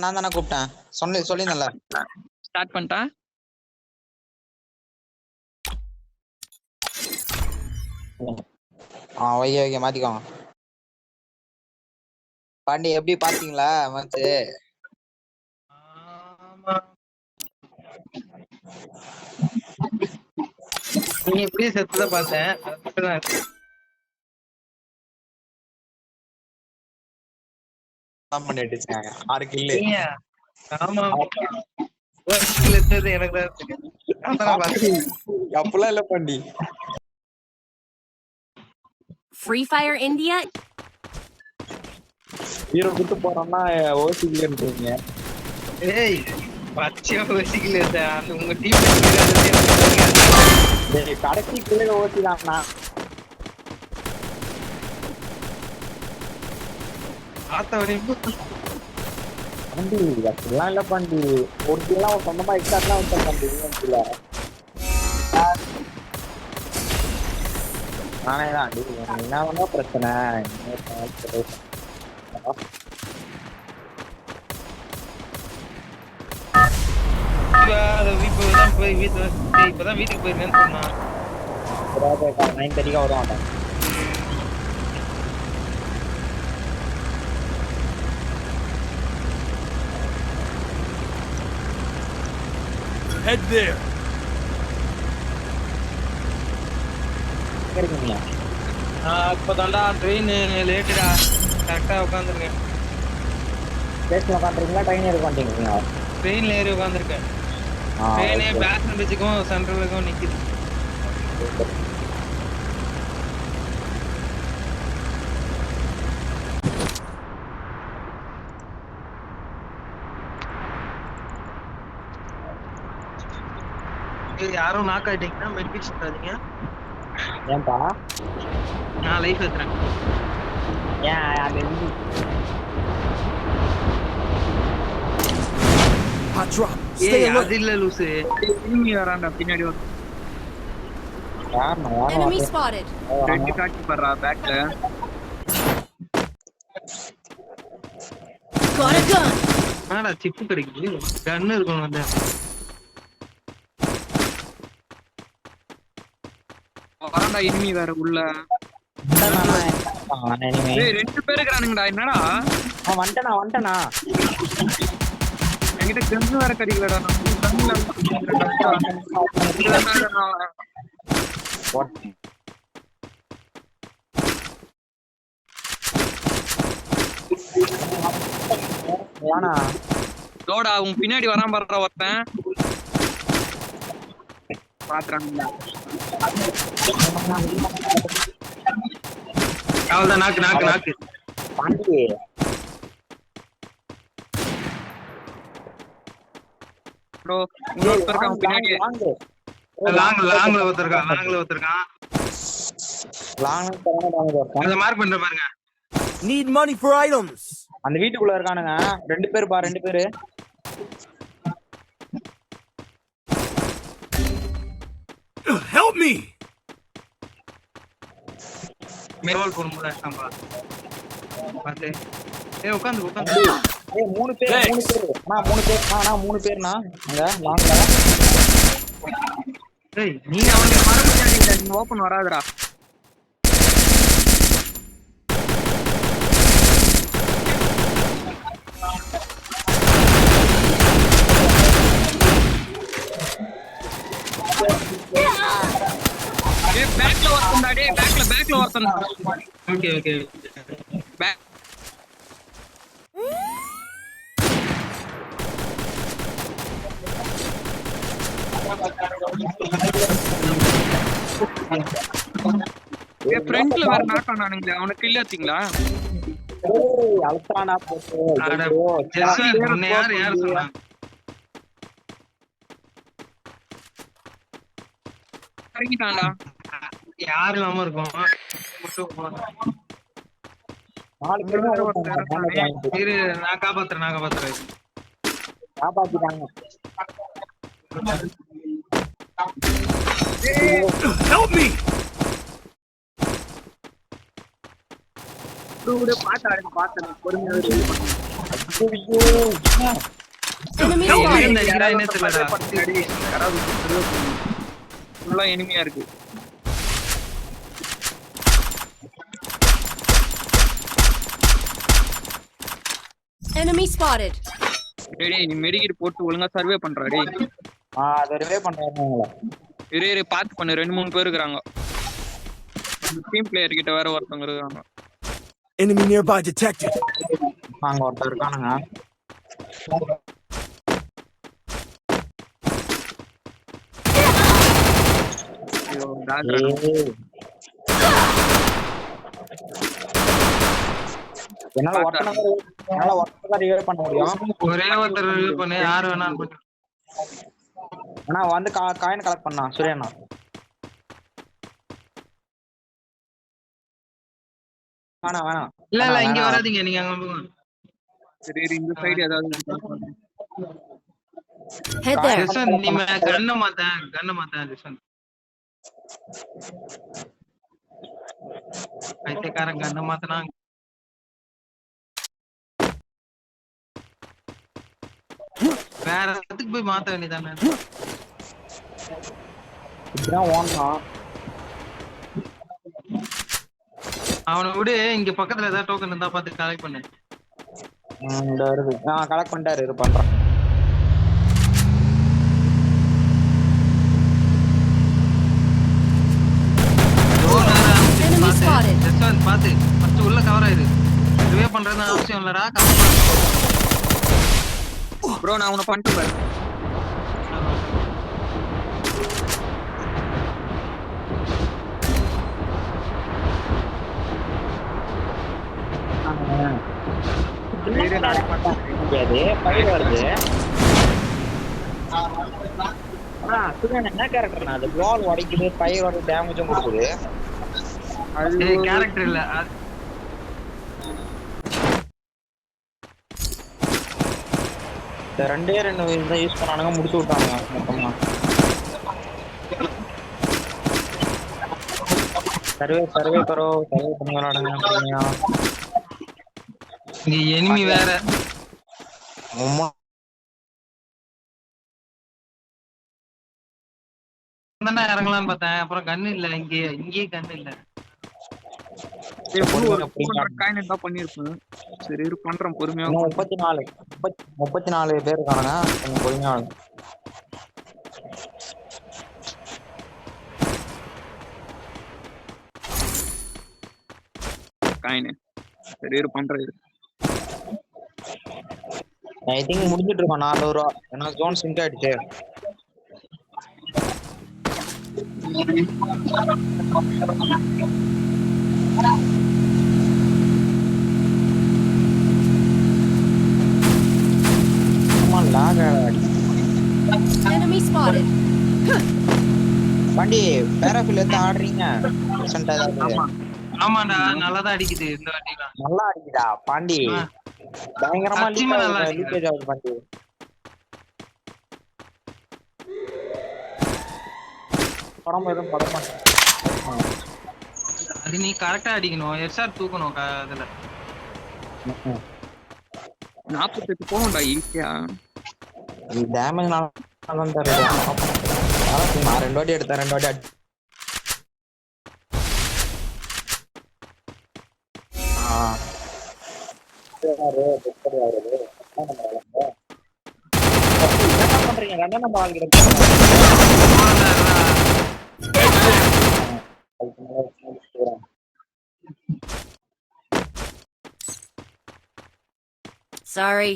நான் தானே கூப்பிட்டேன். சொல்லி நல்லா ஸ்டார்ட் பண்ணிட்டா. ஓகே மாத்திக்கோங்க. பாண்டி எப்படி பாத்தீங்களா மேட்ச்? நீங்க எப்படியே செத்துத பார்த்தேன். பண்ணி அடிச்சாங்க 6 கில். ஆமா ஒரு கில் எடுத்தது எனக்கு தான் தெரியும். அப்பலாம் இல்ல Pandi. Free Fire India. Hero விட்டு போறோம்னா ஓசிக்கில்ன்றீங்க. ஏய் பச்சையா ஓசிக்கில் எடுத்த அந்த உங்க டீம் கடைசி கில்ல ஓசி தான்ண்ணா. பாண்டி அப்படிலாம் இல்ல பாண்டி. ஒரு கில்லாம் சொந்தமா எக்ஸ்ட்ராலாம் வச்சா பாண்டி. நானே தான் அடி. என்ன வேணா பிரச்சனை. இப்பதான் வீட்டுக்கு போயிருந்தேன்னு சொன்னான். 9:30 வருவான். Head there. இப்பதான்டா ட்ரெயின் லேட்டுடா. கரெக்டா உட்காந்துருக்கேன். ஸ்டேஷன்ல உட்காந்துருக்கீங்களா ட்ரெயின் ஏறி உட்காந்துருக்கீங்களா? ட்ரெயின்ல ஏறி உட்காந்துருக்கேன். ட்ரெயினே பேக் பிரிட்ஜுக்கும் சென்ட்ரலுக்கும் நிக்குது. யாரும் நாக் ஆயிட்டீங்கன்னா மெடிபிக்ஸ் பண்ணாதீங்க. ஏன்பா? நான் லைஃப் ஏத்துறேன். ஏன் அது அது இல்ல லூசு. திரும்பி வரான்டா பின்னாடி. Enemy spotted. ரெண்டு காட்டி பண்றா பேக்ல. Got a gun. ஆனா சிப்பு கிடைக்குது. கன் இருக்கும் அந்த. வரான்டா எனிமி வேற உள்ள. ஏய் ரெண்டு பேர் இருக்கறானுங்கடா. என்னடா வந்துட்டனா என்கிட்ட கன் வேற கிடைக்கலடா. நான் லோடா உன் பின்னாடி வரான் பாருடா ஒருத்தன். பாக்குறானுங்க. அவ்வளவுதான். நாக்கு பாண்டி. ப்ரோ இன்னொருத்தர் இருக்கான் பின்னாடி. லாங்ல ஒருத்தர்கான். அத மார்க் பண்ற பாருங்க. Need money for items. அந்த வீட்டுக்குள்ள இருக்கானுங்க. 2 பேர் பா 2 பேர். Help me. மேல் போடும்போது அம்மா பாத்து. ஏய் உட்காந்து. ஏய் 3 பேர். அண்ணா 3 பேர்னா அங்க லாங்ல. ஏய் நீ அவனுக்கு மர முடியாதீங்க. நீ ஓபன் வராதடா. ஏய் பேக்ல வரதுடா. டேய் பேக்ல வரதுடா. Okay back. ஏய் ஃப்ரண்ட்ல வேற நாக் ஆனானுங்க. அவனுக்கு கில் ஏத்திங்களா? ஏய் அல்ட்ரானா போட்டு. அட ஜெஸ் உன்னை யார் சொன்னா? இறங்கிட்டான்டா. யார் இல்லாம இருக்கும். நாலு பேர் இரு நான் காப்பாத்துறேன். காப்பாத்திட்டாங்க. Help me. கூட பார்த்தேன் பொறுமையா Enemy Help me. spotted. யாராவது ஃபுல்லா எனிமியா இருக்கு. Enemy spotted. டேய் நீ மெடிக்கிட் போட்டு ஒழுங்கா சர்வே பண்றா டேய். அதை ரிவே பண்றாங்க. இரு பாத்து பண்ணு 2-3 பேர் இருக்காங்க. டீம் பிளேயர் கிட்ட வேற ஒருத்தங்க இருக்காங்க. Enemy nearby detected. அங்க ஒருத்தர் இருக்கானுங்க. ஐயோ டாக் என்னால ஒருத்தர் ரிவே பண்ண முடியும். ஒரே ஒருத்தர் ரிவ்யூ பண்ணு யார் வேணாலும் பண்ணு. ஆனா வந்து காயின் கலெக்ட் பண்ணா சூரியண்ணா. வேணாம் இல்ல இங்க வராதீங்க நீங்க அங்க போங்க. சரி இந்த சைடு ஏதாவது Head there. லிசன் நீ கண்ண மாத்த லிசன். பைத்தியக்காரன் கண்ண மாத்தனா வேற இடத்துக்கு போய் மாத்த வேண்டியதானே. இப்படிதான் ஓடனா அவனை விடு. இங்க பக்கத்துல ஏதாவது டோக்கன் இருந்தா பாத்து கலெக்ட் பண்ணு. வருது. கலெக்ட் பண்ணிட்டாரு. இது பண்றேன். Enemy spotted. பாத்து ஃபர்ஸ்ட் உள்ள கவர் ஆயிரு. ரிவே பண்றது அவசியம் இல்லடா. ப்ரோ நான் உன்னை பண்ணிட்டு பாரு. என்ன கேரக்டர்னா அது வால் உடைக்குது, பயிரோட டேமேஜும் கொடுக்குது. அது கேரக்டர் இல்ல. ரெண்டே 2 தான் யூஸ் பண்ணானுங்க, முடிச்சு விட்டானுங்க மொத்தமா. சர்வே கரோ சர்வே பண்ணி விளையாடுங்க. இங்க எனிமி வேற. இறங்கலான்னு பார்த்தேன். அப்புறம் கண்ணு இல்ல. இங்கேயே கண்ணு இல்ல. பண்ணிருப்பேன். சரி பண்றேன் பொறுமையா. 34 பேர் இருக்கானுங்க. கொஞ்சம் பொறுமையா காயினு. சரி பண்றது. ஐ திங்க் முடிஞ்சிட்டு இருக்கோம். 400 ரூபா. ஏன்னா ஜோன் சிங்க் ஆயிடுச்சு. Enemy spotted. பாண்டி பேராஃபில் எடுத்து ஆடுறீங்க. ஆமாடா நல்லாதான் அடிக்குது இந்த வாட்டிலாம். நல்லா அடிக்குதா பாண்டி? பயங்கரமா லீக்கேஜ் ஆகுது பாண்டி. படம் எதுவும் பட மாட்டேன். அது நீ கரெக்டா அடிக்கணும். எஸ்ஆர் தூக்கணும் அதுல. 48 போகும்டா ஈஸியா. இது டேமேஜ் நான் தரேன். நான் 2 வாட்டி எடுத்தேன். 2 வாட்டி என்ன பண்றீங்க? நம்ம ஆளுகிட்ட Sorry.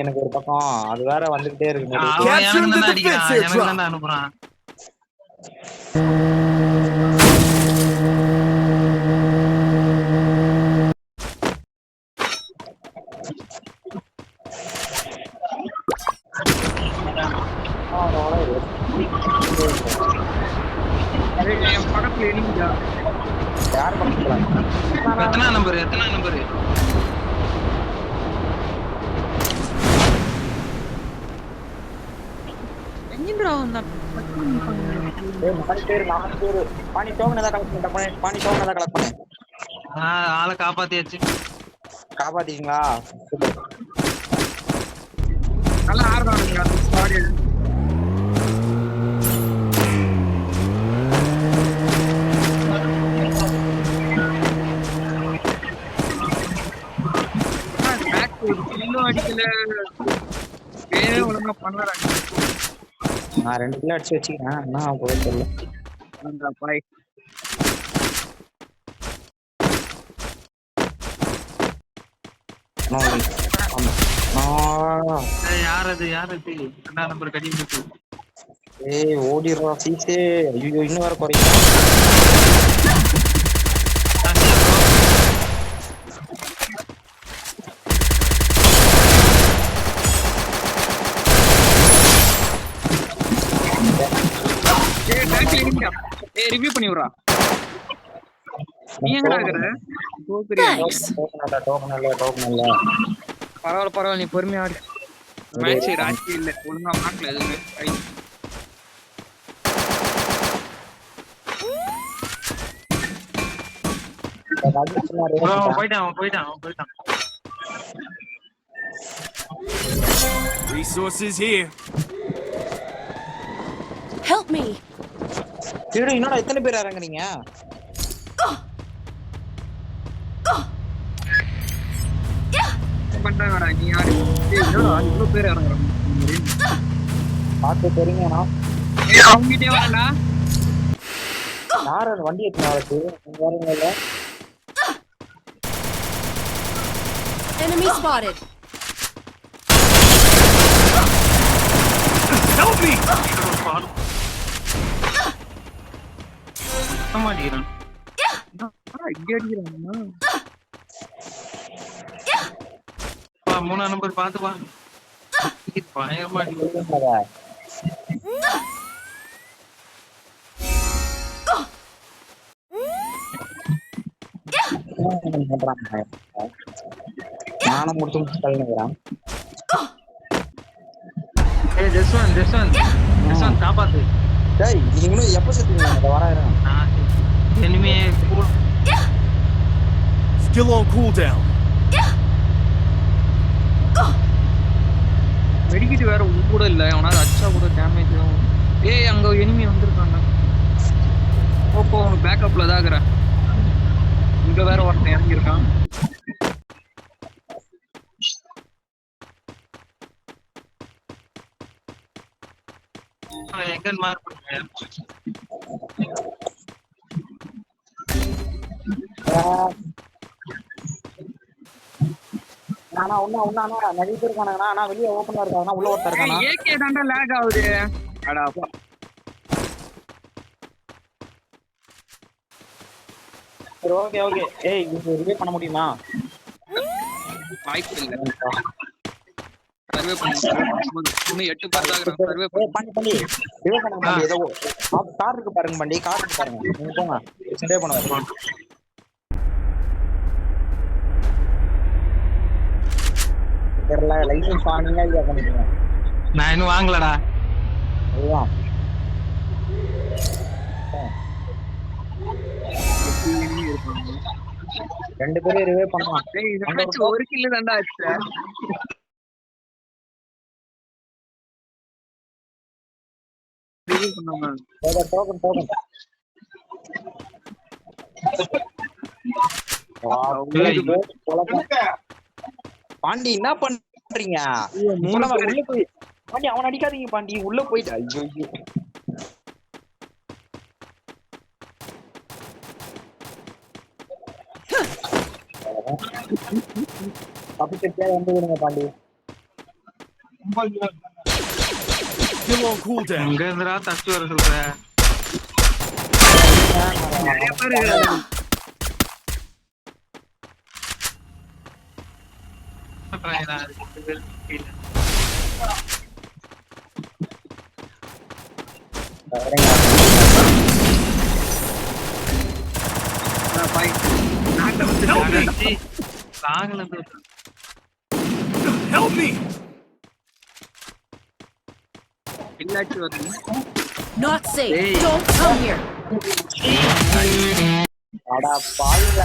எனக்கு ஒரு பக்கம் அது வேற வந்துகிட்டே இருக்கு. அனுப்புறான். யார் பண்ணிக்கலாம்? எத்தனை நம்பர்? எங்கடா வந்தான்? ஏய் 4 பேர் பாணி டோக்கன் ஏதாவது கலெக்ட் பண்ணிட்டேன். பாணி டோக்கன் ஏதாவது கலெக்ட் பண்ணு. ஆளை காப்பாத்தியாச்சு. காப்பாத்திட்டீங்களா? நல்லா ஆடுறானுங்க. இன்னும் அடிக்கல. வேற ஒழுங்கா பண்ணறாங்க. நான் 2 கிலோ அடிச்சு வச்சிக்கிறேன். என்ன போய் தெரியல. அந்த பாய் யார் அது என்ன நம்பர் கடி இருக்கு. ஏய் ஓடிடுறா சீசே. ஐயோ இன்னும் வர குறையும். ரிவ்யூ பண்ணி விடுறா. நீ எங்கடா இருக்கற? டோக்கன் இல்ல. பரவாயில்ல நீ பொறுமையா ஆடு. மேட்ச் ராஜி இல்ல ஒழுங்கா மாட்டல எதுவுமே. போயிட்டான். Resources here. Help me. என்னடா எத்தனை பேர் இறங்குறீங்க? பண்றாங்கடா நீ யாரு? என்னடா இவ்ளோ பேர் இறங்குறாங்க. பாத்து தெரியுமாண்ணா? அவங்கிட்டே வரடா. யார் அந்த வண்டி ஏத்துனா வரது? நீங்க வரீங்கல? Enemy spotted. Help me. மாட்டேங்கிறான். இங்க அடிக்கிறான். மூணாம் நம்பர் பாத்து பா. பயமா அடிக்கிறாங்க. நானும் முடிச்சு தள்ளினுக்கிறேன். ஏய் ஜஸ்வந்த் காப்பாத்து. டேய் நீங்களும் எப்ப செத்தீங்க? அத வராறேன். எனிமே Still on cooldown. மெடிக்கிட் வேற கூட இல்ல. அவனால அச்சா கூட டேமேஜ் ஆகும். ஏய் அங்க எனிமி வந்திருக்கான்டா. ஓப்போ உனக்கு பேக்கப்ல தான் இருக்கற. இங்க வேற ஒருத்தன் இறங்கி இருக்கான். எங்கன் மார்க் பண்ணுங்க. நானா ஒண்ணா நிறைய பேர் இருக்கானுங்கண்ணா. ஆனா வெளியே ஓப்பனா இருக்காங்க. உள்ள ஒருத்தர் இருக்கானா? ஏகே தாண்டா லாக் ஆகுது. அடப்பா. சரி ஓகே. ஏய் இது ரிவே பண்ண முடியுமா? வாய்ப்பு இல்ல. சர்வே பண்ணுங்க. இன்னும் 8 பேர் தான் இருக்காங்க. சர்வே பண்ணி ரிவே பண்ண முடியாது. ஏதோ கார் இருக்கு பாருங்க. வண்டி கார் இருக்கு பாருங்க. நீங்க போங்க. சர்வே பண்ணுங்க. தெரியல லைசென்ஸ் வாங்குங்க இல்லையா பண்ணிக்கங்க. நான் இன்னும் வாங்கலடா. அதுதான் 2 பேரும் ரிவே பண்ணலாம். டேய் இது மேட்ச் ஒரு கில் தான்டா ஆச்சு. ரிவே பண்ணாம டோக்கன் பாண்டி என்ன பண்றீங்க? உள்ள போய் பாண்டி அவன் அடிக்காதீங்க. பாண்டி உள்ள போயிட்டு ஐயோ தப்பிச்சே வந்து விடுங்க பாண்டி. Still on cooldown. எங்க இருந்துடா தச்சு வர சொல்ற? நிறைய பேர் Help me. இல்லாச்சு வருது. Not safe. Hey. Don't come here. அடா பாவிங்களா